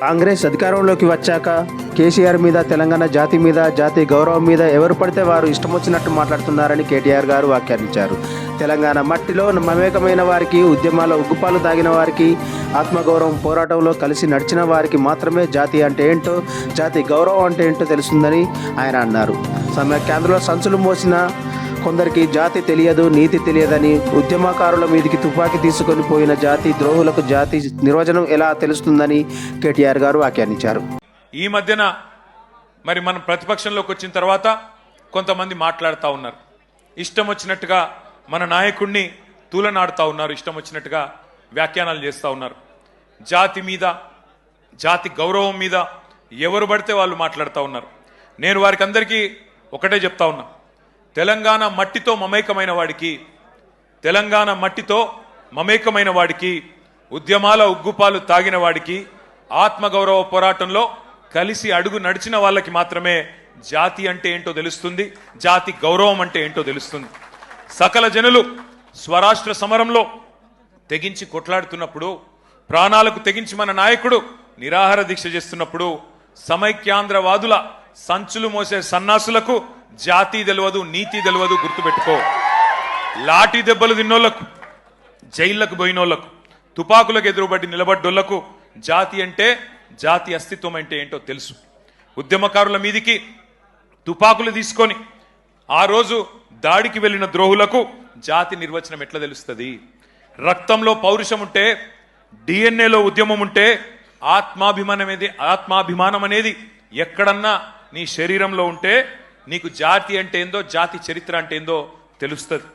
కాంగ్రెస్ అధికారంలోకి వచ్చాక కేసీఆర్ మీద, తెలంగాణ జాతి మీద, జాతి గౌరవం మీద ఎవరు పడితే వారు ఇష్టం వచ్చినట్టు మాట్లాడుతున్నారని కేటీఆర్ గారు వ్యాఖ్యానించారు. తెలంగాణ మట్టిలో మమేకమైన వారికి, ఉద్యమాల ఉగ్గుపాలు తాగిన వారికి, ఆత్మగౌరవం పోరాటంలో కలిసి నడిచిన వారికి మాత్రమే జాతి అంటే ఏంటో, జాతి గౌరవం అంటే ఏంటో తెలుస్తుందని ఆయన అన్నారు. సమైక్యాంధ్రలో సంచులు మోసిన కొందరికి జాతి తెలియదు, నీతి తెలియదని, ఉద్యమకారుల మీదికి తుపాకీ తీసుకొని పోయిన జాతి ద్రోహులకు జాతి నిర్వచనం ఎలా తెలుస్తుందని కేటీఆర్ గారు వ్యాఖ్యానించారు. ఈ మధ్యన మరి మనం ప్రతిపక్షంలోకి వచ్చిన తర్వాత కొంతమంది మాట్లాడుతూ ఉన్నారు, ఇష్టం వచ్చినట్టుగా మన నాయకుడిని తూలనాడుతూ ఉన్నారు, ఇష్టం వచ్చినట్టుగా వ్యాఖ్యానాలు చేస్తూ ఉన్నారు. జాతి మీద, జాతి గౌరవం మీద ఎవరు పడితే వాళ్ళు మాట్లాడుతూ ఉన్నారు. నేను వారికి అందరికీ ఒకటే చెప్తా ఉన్నా, తెలంగాణ మట్టితో మమేకమైన వాడికి, తెలంగాణ మట్టితో మమేకమైన వాడికి, ఉద్యమాల ఉగ్గుపాలు తాగిన వాడికి, ఆత్మగౌరవ పోరాటంలో కలిసి అడుగు నడిచిన వాళ్ళకి మాత్రమే జాతి అంటే ఏంటో తెలుస్తుంది, జాతి గౌరవం అంటే ఏంటో తెలుస్తుంది. సకల జనులు స్వరాష్ట్ర సమరంలో తెగించి కొట్లాడుతున్నప్పుడు, ప్రాణాలకు తెగించి మన నాయకుడు నిరాహార దీక్ష చేస్తున్నప్పుడు, సమైక్యాంధ్రవాదుల సంచులు మోసే సన్నాసులకు జాతి తెలియదు, నీతి తెలియదు, గుర్తుపెట్టుకో. లాఠీ దెబ్బలు తిన్నోళ్లకు, జైళ్లకు పోయినోళ్లకు, తుపాకులకు ఎదురుబడి నిలబడ్డోళ్లకు జాతి అంటే, జాతి అస్తిత్వం అంటే ఏంటో తెలుసు. ఉద్యమకారుల మీదికి తుపాకులు తీసుకొని ఆ రోజు దాడికి వెళ్ళిన ద్రోహులకు జాతి నిర్వచనం ఎట్లా తెలుస్తుంది? రక్తంలో పౌరుషం ఉంటే, డిఎన్ఏలో ఉద్యమం ఉంటే, ఆత్మాభిమానం అనేది ఎక్కడన్నా నీ శరీరంలో ఉంటే నీకు జాతి అంటే ఏందో, జాతి చరిత్ర అంటే ఏందో తెలుస్తుంది.